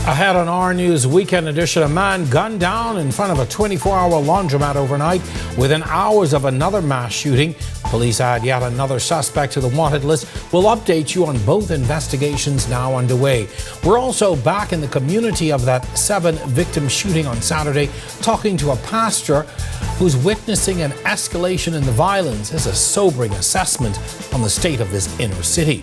Ahead on our News Weekend Edition, a man gunned down in front of a 24-hour laundromat overnight within hours of another mass shooting. Police add yet another suspect to the wanted list. We'll update you on both investigations now underway. We're also back in the community of that 7-victim shooting on Saturday, talking to a pastor who's witnessing an escalation in the violence. Is a sobering assessment on the state of this inner city.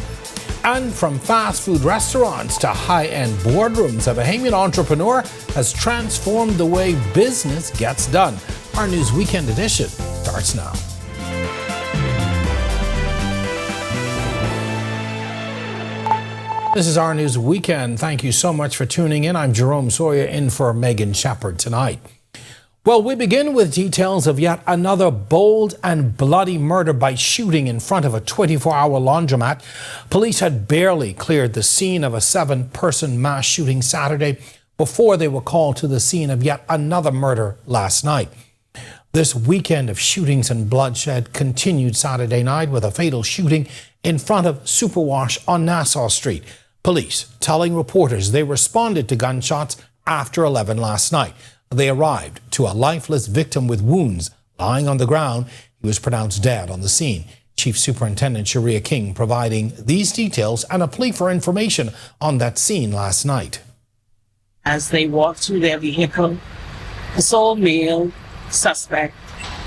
And from fast food restaurants to high-end boardrooms, a Bahamian entrepreneur has transformed the way business gets done. Our News Weekend Edition starts now. This is Our News Weekend. Thank you so much for tuning in. I'm Jerome Sawyer in for Megan Shepherd tonight. Well, we begin with details of yet another bold and bloody murder by shooting in front of a 24-hour laundromat. Police had barely cleared the scene of a 7-person mass shooting Saturday before they were called to the scene of yet another murder last night. This weekend of shootings and bloodshed continued Saturday night with a fatal shooting in front of Superwash on Nassau Street. Police telling reporters they responded to gunshots after 11 last night. They arrived to a lifeless victim with wounds lying on the ground. He was pronounced dead on the scene. Chief Superintendent Sharia King providing these details and a plea for information on that scene last night. As they walked through their vehicle, a sole male suspect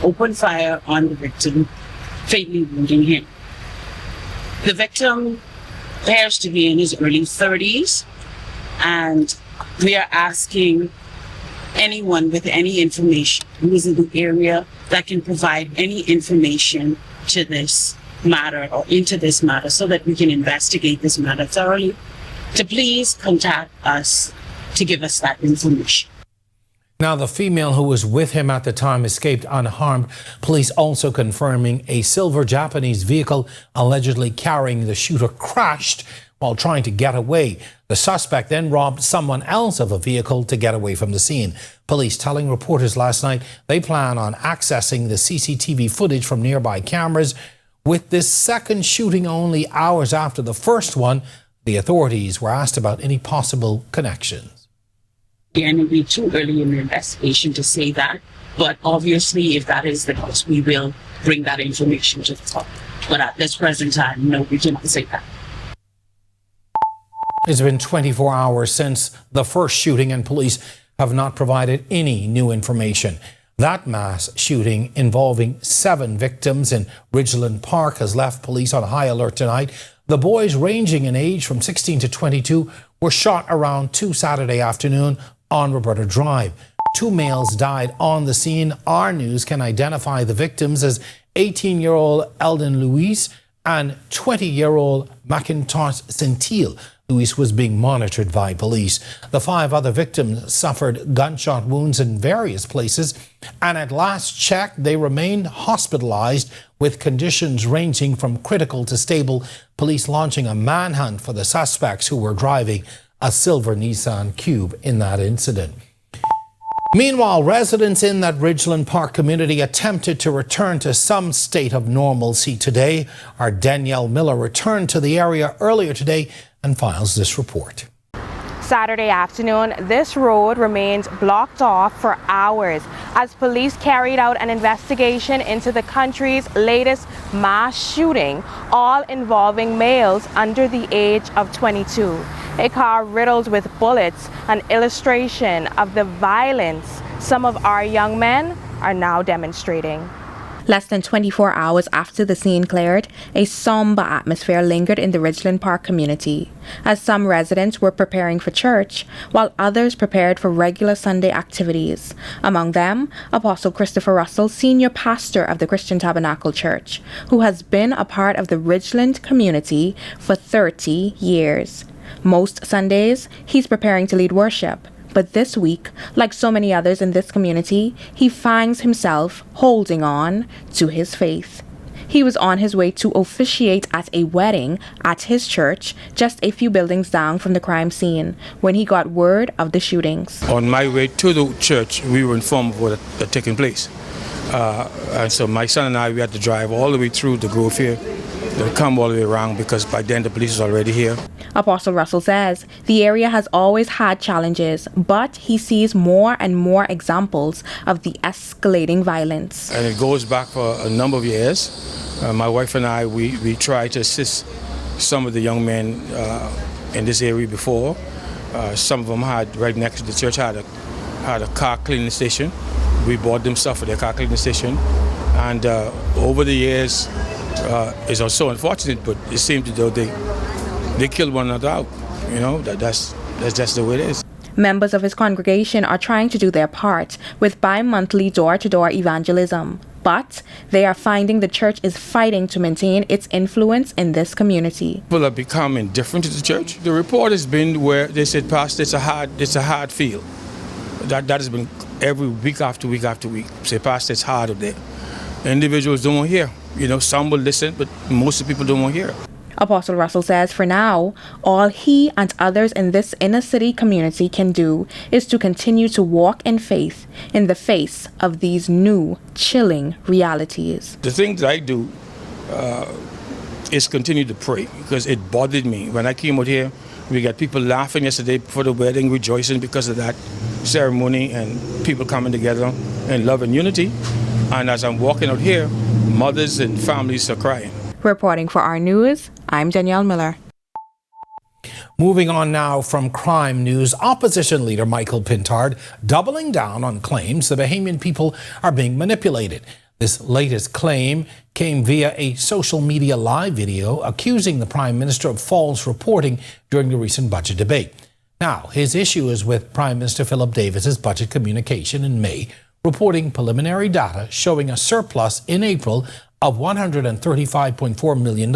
opened fire on the victim, fatally wounding him. The victim appears to be in his early 30s, and we are asking anyone with any information who is in the area that can provide any information to this matter or into this matter so that we can investigate this matter thoroughly, to please contact us to give us that information. Now, the female who was with him at the time escaped unharmed. Police also confirming a silver Japanese vehicle allegedly carrying the shooter crashed while trying to get away. The suspect then robbed someone else of a vehicle to get away from the scene. Police telling reporters last night they plan on accessing the CCTV footage from nearby cameras. With this second shooting only hours after the first one, the authorities were asked about any possible connections. And it would be too early in the investigation to say that, but obviously if that is the case, we will bring that information to the top. But at this present time, no, we cannot say that. It's been 24 hours since the first shooting and police have not provided any new information. That mass shooting involving 7 victims in Ridgeland Park has left police on high alert tonight. The boys ranging in age from 16 to 22 were shot around 2 Saturday afternoon on Roberta Drive. 2 males died on the scene. Our News can identify the victims as 18-year-old Eldon Luis and 20-year-old Macintosh Centil. Luis was being monitored by police. The 5 other victims suffered gunshot wounds in various places, and at last check, they remained hospitalized with conditions ranging from critical to stable. Police launching a manhunt for the suspects who were driving a silver Nissan Cube in that incident. Meanwhile, residents in that Ridgeland Park community attempted to return to some state of normalcy today. Our Danielle Miller returned to the area earlier today and files this report. Saturday afternoon, this road remained blocked off for hours as police carried out an investigation into the country's latest mass shooting, all involving males under the age of 22. A car riddled with bullets, an illustration of the violence some of our young men are now demonstrating. Less than 24 hours after the scene cleared, a somber atmosphere lingered in the Ridgeland Park community, as some residents were preparing for church, while others prepared for regular Sunday activities. Among them, Apostle Christopher Russell, senior pastor of the Christian Tabernacle Church, who has been a part of the Ridgeland community for 30 years. Most Sundays, he's preparing to lead worship. But this week, like so many others in this community, he finds himself holding on to his faith. He was on his way to officiate at a wedding at his church, just a few buildings down from the crime scene, when he got word of the shootings. On my way to the church, we were informed of what had taken place. And so my son and I, we had to drive all the way through the Grove here they'll come all the way around because by then the police is already here. Apostle Russell says the area has always had challenges, but he sees more and more examples of the escalating violence. And it goes back for a number of years. My wife and I, we try to assist some of the young men in this area before. Some of them had, right next to the church, had a car cleaning station. We bought them stuff for their car cleaning station. And over the years, it's also unfortunate, but it seems as though they killed one another out. You know, that's just the way it is. Members of his congregation are trying to do their part with bi-monthly door-to-door evangelism, but they are finding the church is fighting to maintain its influence in this community. People are becoming indifferent to the church. The report has been where they said, Pastor, it's a hard field. That has been every week after week after week. Say, Pastor, it's hard up there. Individuals don't want to hear. You know, some will listen, but most of the people don't want to hear. Apostle Russell says for now, all he and others in this inner city community can do is to continue to walk in faith in the face of these new, chilling realities. The thing that I do is continue to pray because it bothered me. When I came out here, we got people laughing yesterday before the wedding, rejoicing because of that ceremony and people coming together in love and unity. And as I'm walking out here, mothers and families are crying. Reporting for Our News, I'm Danielle Miller. Moving on now from crime news, opposition leader Michael Pintard doubling down on claims the Bahamian people are being manipulated. This latest claim came via a social media live video accusing the Prime Minister of false reporting during the recent budget debate. Now, his issue is with Prime Minister Philip Davis's budget communication in May, reporting preliminary data showing a surplus in April of $135.4 million.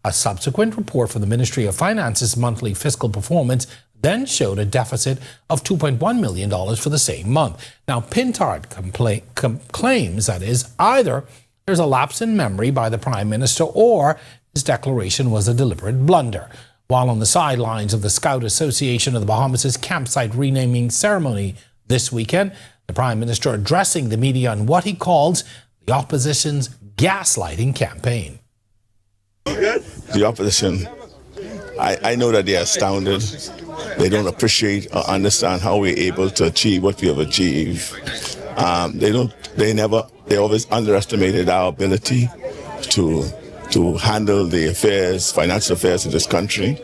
A subsequent report from the Ministry of Finance's monthly fiscal performance then showed a deficit of $2.1 million for the same month. Now, Pintard claims that is either there's a lapse in memory by the Prime Minister or his declaration was a deliberate blunder. While on the sidelines of the Scout Association of the Bahamas' campsite renaming ceremony this weekend, the Prime Minister addressing the media on what he calls the opposition's gaslighting campaign. The opposition, I know that they are astounded. They don't appreciate or understand how we're able to achieve what we have achieved. They always underestimated our ability to handle the affairs, financial affairs of this country,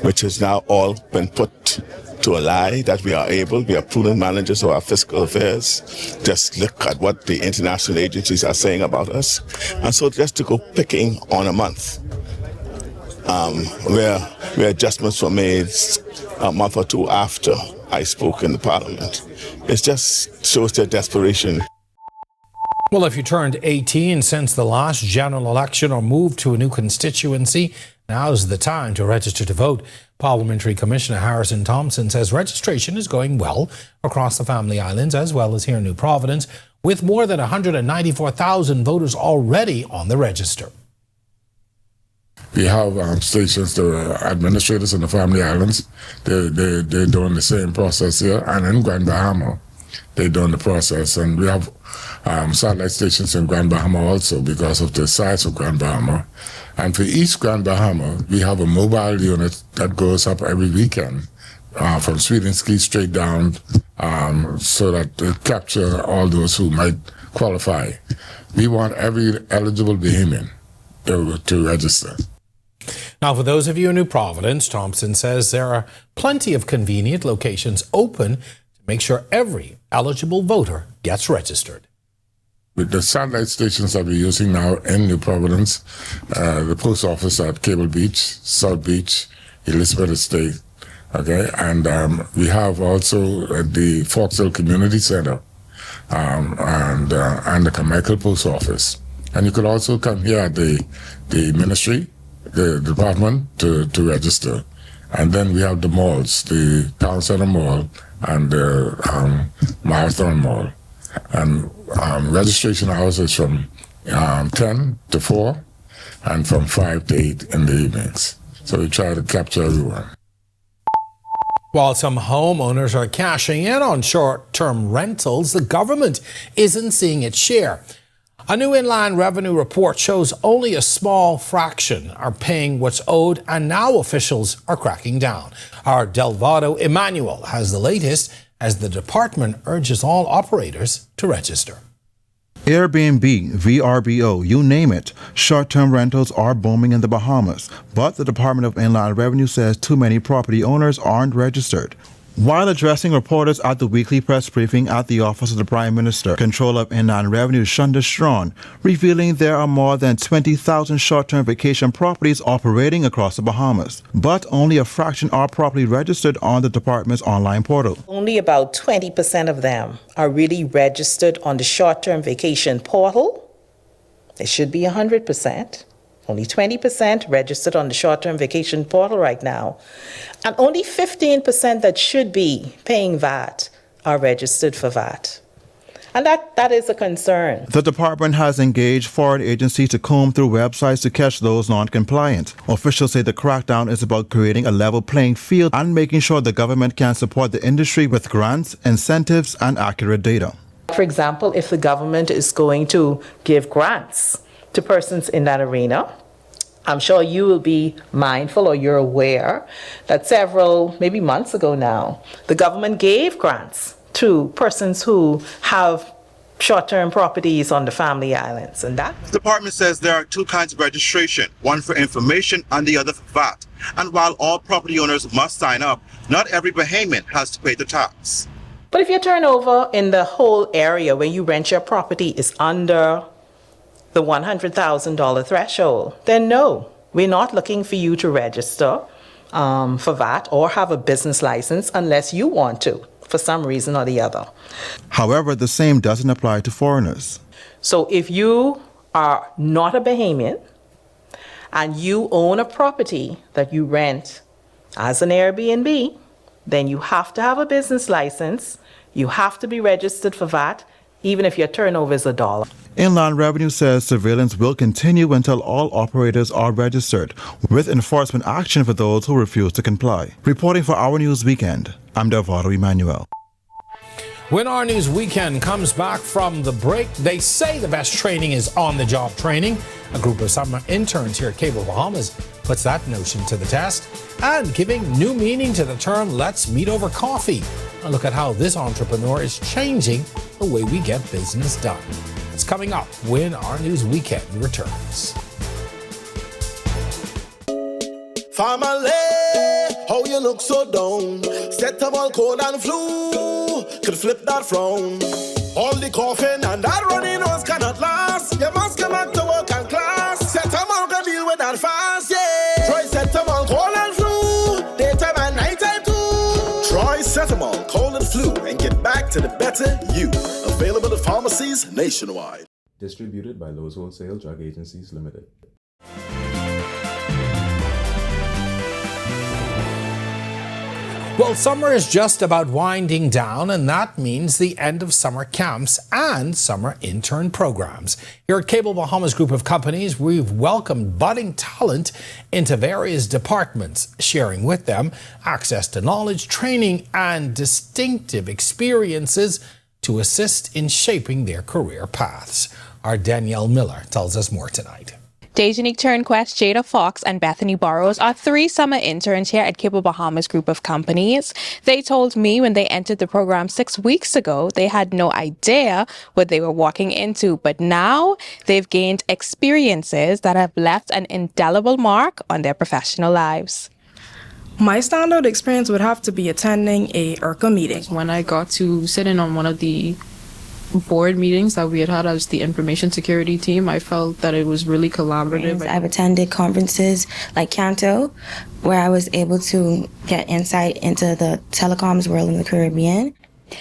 which has now all been put to a lie that we are able. We are prudent managers of our fiscal affairs. Just look at what the international agencies are saying about us. And so just to go picking on a month, where adjustments were made a month or two after I spoke in the Parliament, it just shows their desperation. Well, if you turned 18 since the last general election or moved to a new constituency, now's the time to register to vote. Parliamentary Commissioner Harrison Thompson says registration is going well across the Family Islands as well as here in New Providence, with more than 194,000 voters already on the register. We have stations, the administrators in the Family Islands, they're doing the same process here, and in Grand Bahama, they're doing the process. And we have satellite stations in Grand Bahama also because of the size of Grand Bahama. And for each Grand Bahama, we have a mobile unit that goes up every weekend from Swedenski straight down so that they capture all those who might qualify. We want every eligible Bahamian to register. Now, for those of you in New Providence, Thompson says there are plenty of convenient locations open to make sure every eligible voter gets registered. With the satellite stations that we're using now in New Providence, the post office at Cable Beach, South Beach, Elizabeth Estate, okay, and we have also the Foxhill Community Center and the Carmichael Post Office. And you could also come here at the ministry, the department to register. And then we have the malls, the Town Center Mall and the Marathon Mall. And registration hours is from 10 to 4 and from 5 to 8 in the evenings. So we try to capture everyone. While some homeowners are cashing in on short-term rentals, the government isn't seeing its share. A new inland revenue report shows only a small fraction are paying what's owed, and now officials are cracking down. Our Delvado Emmanuel has the latest as the department urges all operators to register. Airbnb, VRBO, you name it. Short-term rentals are booming in the Bahamas, but the Department of Inland Revenue says too many property owners aren't registered. While addressing reporters at the weekly press briefing at the Office of the Prime Minister, Controller of Inland Revenue Shunda Strawn, revealing there are more than 20,000 short-term vacation properties operating across the Bahamas, but only a fraction are properly registered on the department's online portal. Only about 20% of them are really registered on the short-term vacation portal. It should be 100%. Only 20% registered on the short-term vacation portal right now. And only 15% that should be paying VAT are registered for VAT. And that is a concern. The department has engaged foreign agencies to comb through websites to catch those non-compliant. Officials say the crackdown is about creating a level playing field and making sure the government can support the industry with grants, incentives, and accurate data. For example, if the government is going to give grants to persons in that arena, I'm sure you will be mindful, or you're aware that several, maybe months ago now, the government gave grants to persons who have short-term properties on the family islands, and that. The department says there are two kinds of registration, one for information and the other for VAT. And while all property owners must sign up, not every Bahamian has to pay the tax. But if your turnover in the whole area where you rent your property is under the $100,000 threshold, then no, we're not looking for you to register for VAT or have a business license unless you want to, for some reason or the other. However, the same doesn't apply to foreigners. So if you are not a Bahamian and you own a property that you rent as an Airbnb, then you have to have a business license, you have to be registered for VAT, even if your turnover is $1. Inland Revenue says surveillance will continue until all operators are registered, with enforcement action for those who refuse to comply. Reporting for Our News Weekend, I'm Delvado Emmanuel. When Our News Weekend comes back from the break, they say the best training is on-the-job training. A group of summer interns here at Cable Bahamas puts that notion to the test, and giving new meaning to the term "let's meet over coffee." A look at how this entrepreneur is changing the way we get business done. It's coming up when Our News Weekend returns. Family, how you look so down? Set up all cold and flu, could flip that frown. All the coughing and that running nose cannot last. You must come back to work and class. Set up all can deal with that fast, yeah. Try set up all cold and flu, daytime and nighttime too. Try Setamol, cold and flu, and get back to the better you. Available at pharmacies nationwide. Distributed by Lowe's Wholesale Drug Agencies Limited. Well, summer is just about winding down, and that means the end of summer camps and summer intern programs. Here at Cable Bahamas Group of Companies, we've welcomed budding talent into various departments, sharing with them access to knowledge, training, and distinctive experiences to assist in shaping their career paths. Our Danielle Miller tells us more tonight. Dejanique Turnquest, Jada Fox, and Bethany Burrows are 3 summer interns here at Cable Bahamas Group of Companies. They told me when they entered the program 6 weeks ago, they had no idea what they were walking into, but now they've gained experiences that have left an indelible mark on their professional lives. My standout experience would have to be attending a IRCA meeting. When I got to sit in on one of the board meetings that we had as the information security team, I felt that it was really collaborative. I've attended conferences like Canto, where I was able to get insight into the telecoms world in the Caribbean.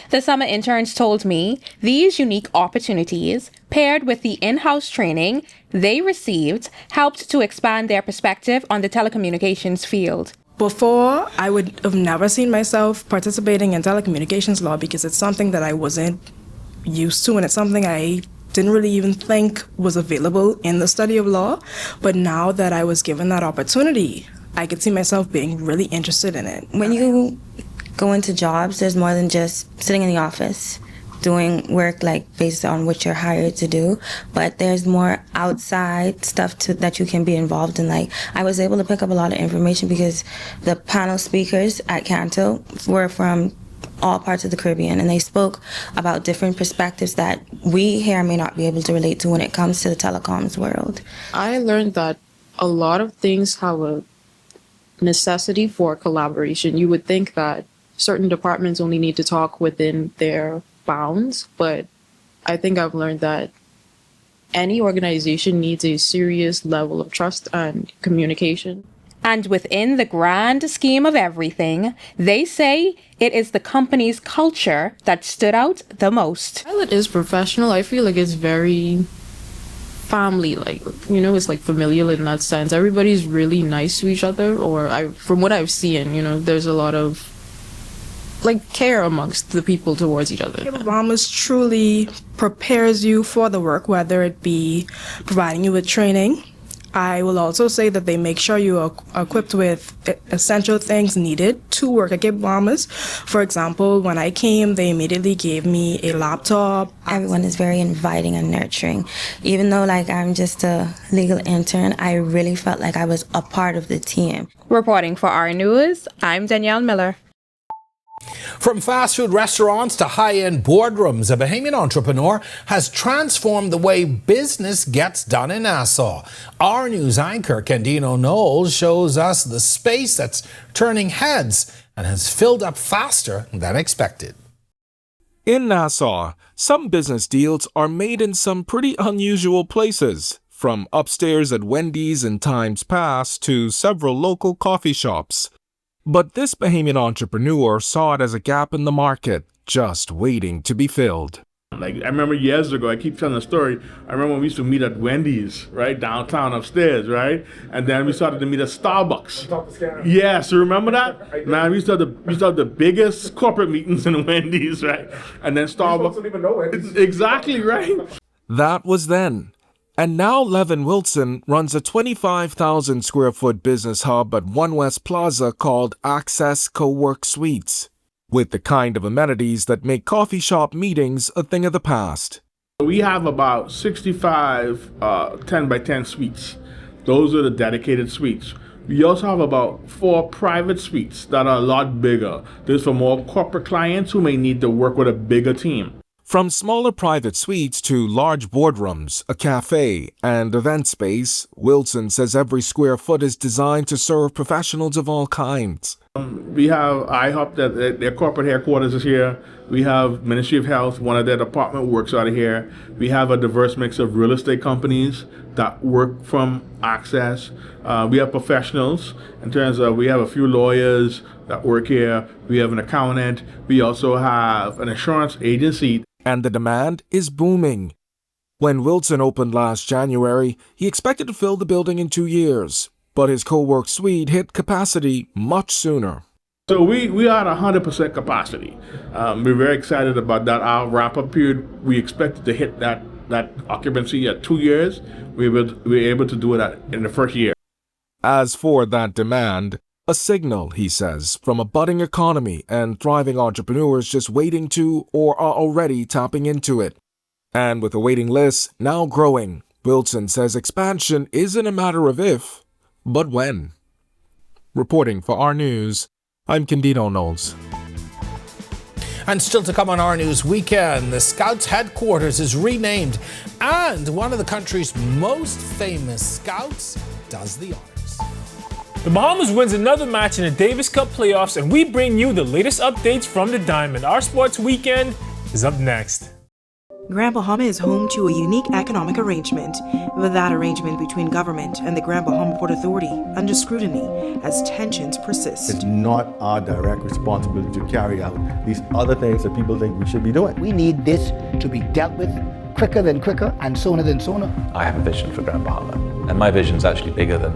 The summer interns told me these unique opportunities, paired with the in-house training they received, helped to expand their perspective on the telecommunications field. Before, I would have never seen myself participating in telecommunications law because it's something that I wasn't used to, and it's something I didn't really even think was available in the study of law. But now that I was given that opportunity, I could see myself being really interested in it. When you go into jobs, there's more than just sitting in the office. doing work like based on what you're hired to do, but there's more outside stuff that you can be involved in. Like, I was able to pick up a lot of information because the panel speakers at Canto were from all parts of the Caribbean, and they spoke about different perspectives that we here may not be able to relate to when it comes to the telecoms world. I learned that a lot of things have a necessity for collaboration. You would think that certain departments only need to talk within their bounds, but I think I've learned that any organization needs a serious level of trust and communication. And within the grand scheme of everything, they say it is the company's culture that stood out the most. While it is professional, I feel like it's very family-like. It's like familial in that sense. Everybody's really nice to each other, from what I've seen, there's a lot of care amongst the people towards each other. Bahamas truly prepares you for the work, whether it be providing you with training. I will also say that they make sure you are equipped with essential things needed to work at Bahamas. For example, when I came, they immediately gave me a laptop. Everyone is very inviting and nurturing. Even though I'm just a legal intern, I really felt like I was a part of the team. Reporting for Our News, I'm Danielle Miller. From fast food restaurants to high-end boardrooms, a Bahamian entrepreneur has transformed the way business gets done in Nassau. Our News anchor, Candido Knowles, shows us the space that's turning heads and has filled up faster than expected. In Nassau, some business deals are made in some pretty unusual places, from upstairs at Wendy's in times past to several local coffee shops. But this Bahamian entrepreneur saw it as a gap in the market, just waiting to be filled. I remember years ago, I keep telling the story, I remember when we used to meet at Wendy's, right, downtown upstairs, right? And then we started to meet at Starbucks. Yes, you remember that? Man, we used to have the biggest corporate meetings in Wendy's, right? And then Starbucks. Don't even know Wendy's. Exactly, right? That was then. And now Levin Wilson runs a 25,000 square foot business hub at One West Plaza called Access Co-work Suites, with the kind of amenities that make coffee shop meetings a thing of the past. We have about 65 10 by 10 suites. Those are the dedicated suites. We also have about 4 private suites that are a lot bigger. This is for more corporate clients who may need to work with a bigger team. From smaller private suites to large boardrooms, a cafe, and event space, Wilson says every square foot is designed to serve professionals of all kinds. We have IHOP, that their corporate headquarters is here. We have Ministry of Health, one of their department works out of here. We have a diverse mix of real estate companies that work from Access. We have professionals in terms of, we have a few lawyers that work here. We have an accountant. We also have an insurance agency. And the demand is booming. When Wilson opened last January, he expected to fill the building in 2 years, but his co-work suite hit capacity much sooner. So we are at 100% capacity. We're very excited about that. Our wrap-up period, we expected to hit that occupancy at 2 years. We were able to do it in the first year. As for that demand, a signal, he says, from a budding economy and thriving entrepreneurs just waiting to or are already tapping into it. And with the waiting list now growing, Wilson says expansion isn't a matter of if, but when. Reporting for Our News, I'm Candido Knowles. And still to come on Our News Weekend, the Scouts headquarters is renamed, and one of the country's most famous Scouts does the honors. The Bahamas wins another match in the Davis Cup playoffs, and we bring you the latest updates from the Diamond. Our Sports Weekend is up next. Grand Bahama is home to a unique economic arrangement, with that arrangement between government and the Grand Bahama Port Authority under scrutiny as tensions persist. It's not our direct responsibility to carry out these other things that people think we should be doing. We need this to be dealt with quicker than quicker and sooner than sooner. I have a vision for Grand Bahama, and my vision is actually bigger than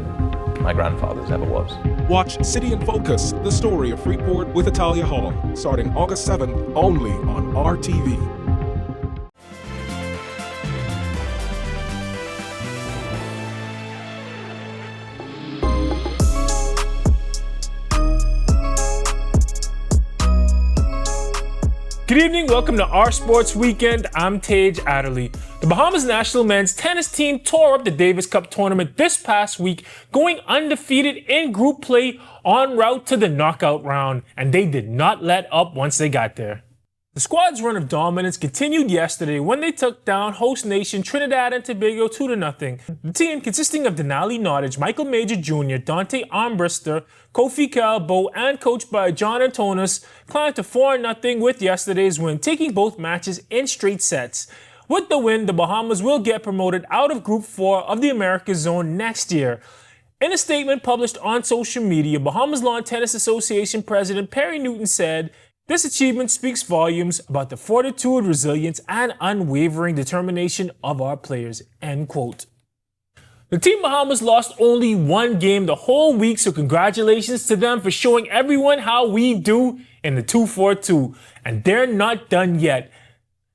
my grandfather's ever was. Watch City in Focus, the story of Freeport with Italia Hall, starting August 7th, only on RTV. Good evening, welcome to Our Sports Weekend. I'm Tage Adderley. The Bahamas national men's tennis team tore up the Davis Cup tournament this past week, going undefeated in group play en route to the knockout round, and they did not let up once they got there. The squad's run of dominance continued yesterday when they took down host nation Trinidad and Tobago 2-0. The team, consisting of Denali Nottage, Michael Major Jr., Dante Armbruster, Kofi Calbo, and coached by John Antonis, climbed to 4-0 with yesterday's win, taking both matches in straight sets. With the win, the Bahamas will get promoted out of Group 4 of the Americas Zone next year. In a statement published on social media, Bahamas Lawn Tennis Association President Perry Newton said, "This achievement speaks volumes about the fortitude, resilience, and unwavering determination of our players." End quote. The Team Bahamas lost only one game the whole week, so congratulations to them for showing everyone how we do in the 2-4-2. And they're not done yet.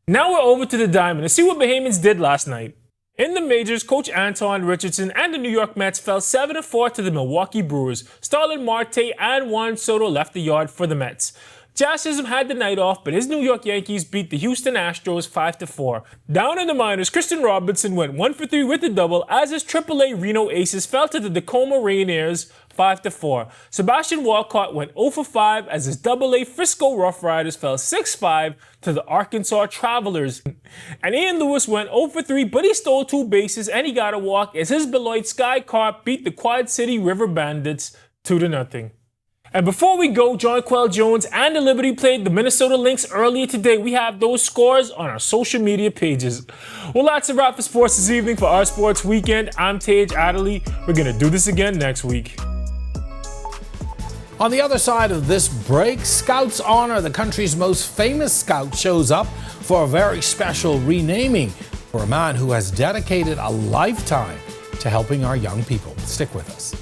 Now we're over to the Diamond and see what Bahamians did last night. In the majors, Coach Anton Richardson and the New York Mets fell 7-4 to the Milwaukee Brewers. Starlin Marte and Juan Soto left the yard for the Mets. Jazz Chisholm had the night off, but his New York Yankees beat the Houston Astros 5-4. Down in the minors, Christian Robinson went 1-for-3 with a double as his AAA Reno Aces fell to the Tacoma Rainiers 5-4. Sebastian Walcott went 0-for-5 as his AA Frisco Rough Riders fell 6-5 to the Arkansas Travelers. And Ian Lewis went 0-for-3, but he stole 2 bases and he got a walk as his Beloit Sky Carp beat the Quad City River Bandits 2-0. And before we go, John Quell Jones and the Liberty played the Minnesota Lynx earlier today. We have those scores on our social media pages. Well, that's a wrap for sports this evening for Our Sports Weekend. I'm Tage Adderley. We're going to do this again next week. On the other side of this break, Scouts honor the country's most famous scout shows up for a very special renaming for a man who has dedicated a lifetime to helping our young people. Stick with us.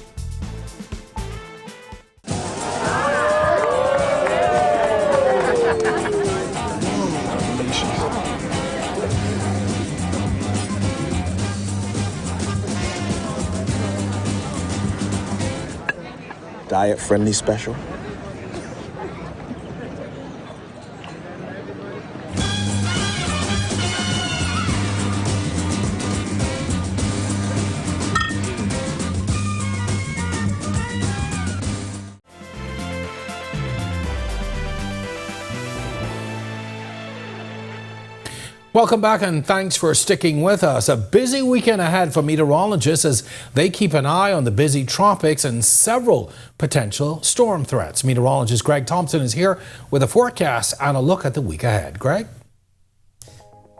Diet-friendly special. Welcome back and thanks for sticking with us. A busy weekend ahead for meteorologists as they keep an eye on the busy tropics and several potential storm threats. Meteorologist Greg Thompson is here with a forecast and a look at the week ahead. Greg?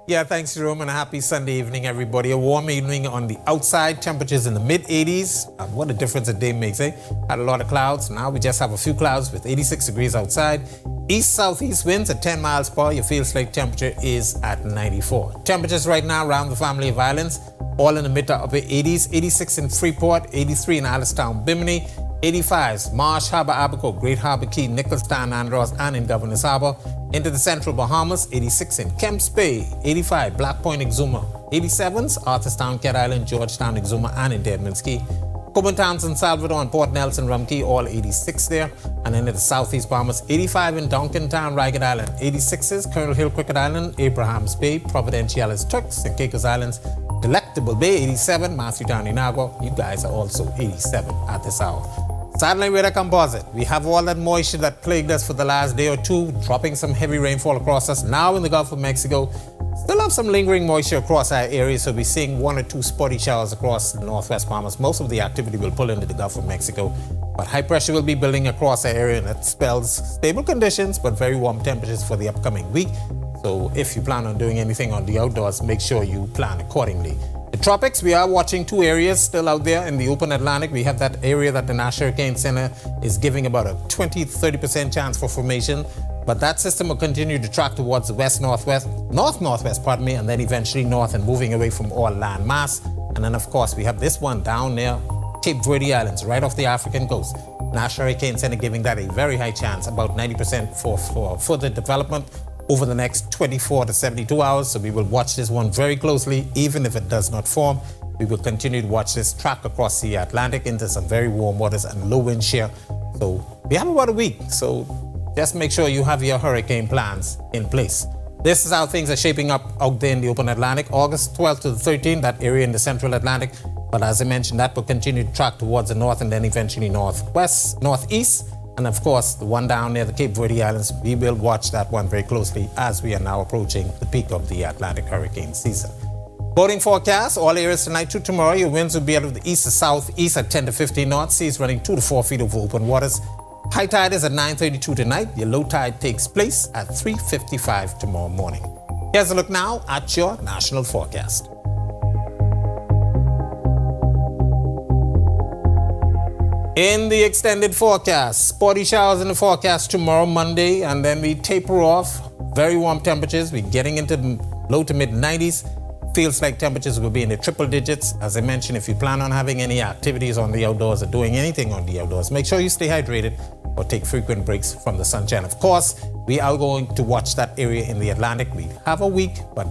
Yeah, thanks, Jerome, and a happy Sunday evening, everybody. A warm evening on the outside, temperatures in the mid-80s. What a difference a day makes, eh? Had a lot of clouds. Now we just have a few clouds with 86 degrees outside. East-southeast winds at 10 miles per hour. Your field strike temperature is at 94. Temperatures right now around the family of islands, all in the mid to upper 80s. 86 in Freeport, 83 in Alistown, Bimini, 85s, Marsh Harbor, Abaco, Great Harbor Key, Nicholstown, Andros, and in Governor's Harbor. Into the central Bahamas, 86 in Kemps Bay, 85, Black Point, Exuma, 87s, Arthurstown, Cat Island, Georgetown, Exuma, and in Deadman's Key. Coburn, Townsend, Salvador, and Port Nelson, Rum Key, all 86 there. And then in the southeast Bahamas, 85 in Duncantown, Ragged Island, 86s, Colonel Hill, Cricket Island, Abraham's Bay, Providenciales, Turks, and Caicos Islands, Delectable Bay, 87, Matthewtown, Inagua. You guys are also 87 at this hour. Satellite radar composite. We have all that moisture that plagued us for the last day or two, dropping some heavy rainfall across us. Now in the Gulf of Mexico, still have some lingering moisture across our area, so we're seeing 1 or 2 spotty showers across the northwest Bahamas. Most of the activity will pull into the Gulf of Mexico, but high pressure will be building across our area, and that spells stable conditions, but very warm temperatures for the upcoming week. So if you plan on doing anything on the outdoors, make sure you plan accordingly. The tropics, we are watching 2 areas still out there in the open Atlantic. We have that area that the National Hurricane Center is giving about a 20-30% chance for formation. But that system will continue to track towards the north-northwest, and then eventually north and moving away from all land mass. And then, of course, we have this one down near Cape Verde Islands, right off the African coast. National Hurricane Center giving that a very high chance, about 90% for further development over the next 24 to 72 hours. So we will watch this one very closely, even if it does not form. We will continue to watch this track across the Atlantic into some very warm waters and low wind shear. So we have about a week. So just make sure you have your hurricane plans in place. This is how things are shaping up out there in the open Atlantic. August 12th to the 13th, that area in the central Atlantic. But as I mentioned, that will continue to track towards the north and then eventually northwest, northeast. And of course, the one down near the Cape Verde Islands, we will watch that one very closely as we are now approaching the peak of the Atlantic hurricane season. Boating forecast, all areas tonight to tomorrow. Your winds will be out of the east to southeast at 10 to 15 knots. Seas running 2 to 4 feet over open waters. High tide is at 9:32 tonight. Your low tide takes place at 3:55 tomorrow morning. Here's a look now at your national forecast. In the extended forecast, spotty showers in the forecast tomorrow, Monday, and then we taper off. Very warm temperatures. We're getting into the low to mid 90s. Feels like temperatures will be in the triple digits. As I mentioned, if you plan on having any activities on the outdoors or doing anything on the outdoors, make sure you stay hydrated or take frequent breaks from the sunshine. Of course, we are going to watch that area in the Atlantic. We have a week, but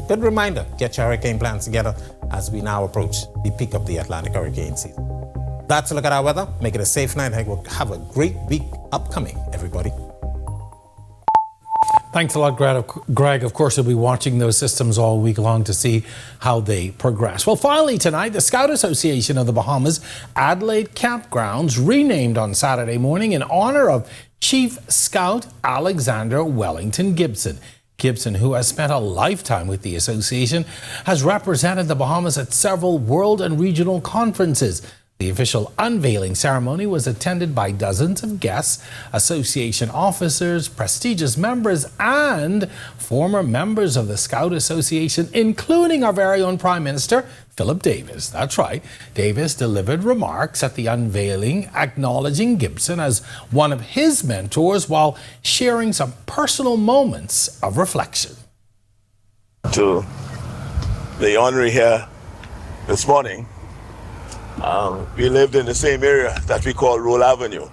good reminder, get your hurricane plans together as we now approach the peak of the Atlantic hurricane season. That's a look at our weather. Make it a safe night. I will have a great week upcoming, everybody. Thanks a lot, Greg. Of course, we'll be watching those systems all week long to see how they progress. Well, finally tonight, the Scout Association of the Bahamas Adelaide Campgrounds renamed on Saturday morning in honor of Chief Scout Alexander Wellington Gibson. Gibson, who has spent a lifetime with the association, has represented the Bahamas at several world and regional conferences. The official unveiling ceremony was attended by dozens of guests, association officers, prestigious members, and former members of the Scout Association, including our very own Prime Minister, Philip Davis. That's right. Davis delivered remarks at the unveiling, acknowledging Gibson as one of his mentors while sharing some personal moments of reflection. To the honoree here this morning, we lived in the same area that we call Roll Avenue,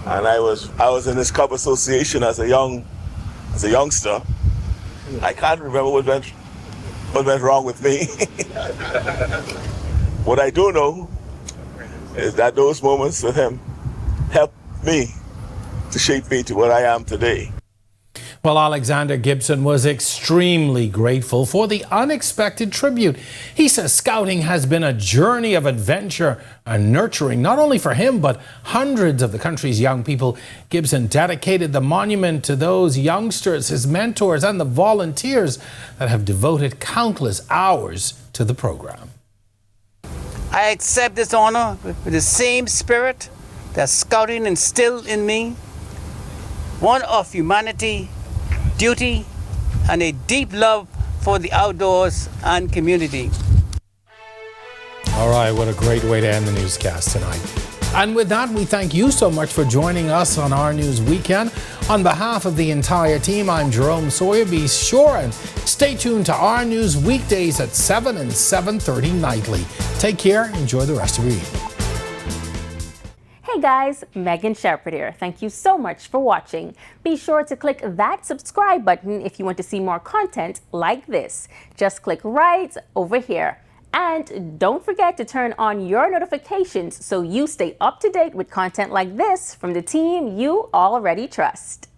and I was in this club association as a youngster. I can't remember what went wrong with me. What I do know is that those moments with him helped me to shape me to what I am today. Well, Alexander Gibson was extremely grateful for the unexpected tribute. He says scouting has been a journey of adventure and nurturing, not only for him, but hundreds of the country's young people. Gibson dedicated the monument to those youngsters, his mentors, and the volunteers that have devoted countless hours to the program. I accept this honor with the same spirit that scouting instilled in me, one of humanity, duty, and a deep love for the outdoors and community. All right, what a great way to end the newscast tonight. And with that, we thank you so much for joining us on Our News Weekend. On behalf of the entire team, I'm Jerome Sawyer. Be sure and stay tuned to Our News weekdays at 7 and 7:30 nightly. Take care. Enjoy the rest of your evening. Hey guys, Megan Shepherd here. Thank you so much for watching. Be sure to click that subscribe button if you want to see more content like this. Just click right over here. And don't forget to turn on your notifications so you stay up to date with content like this from the team you already trust.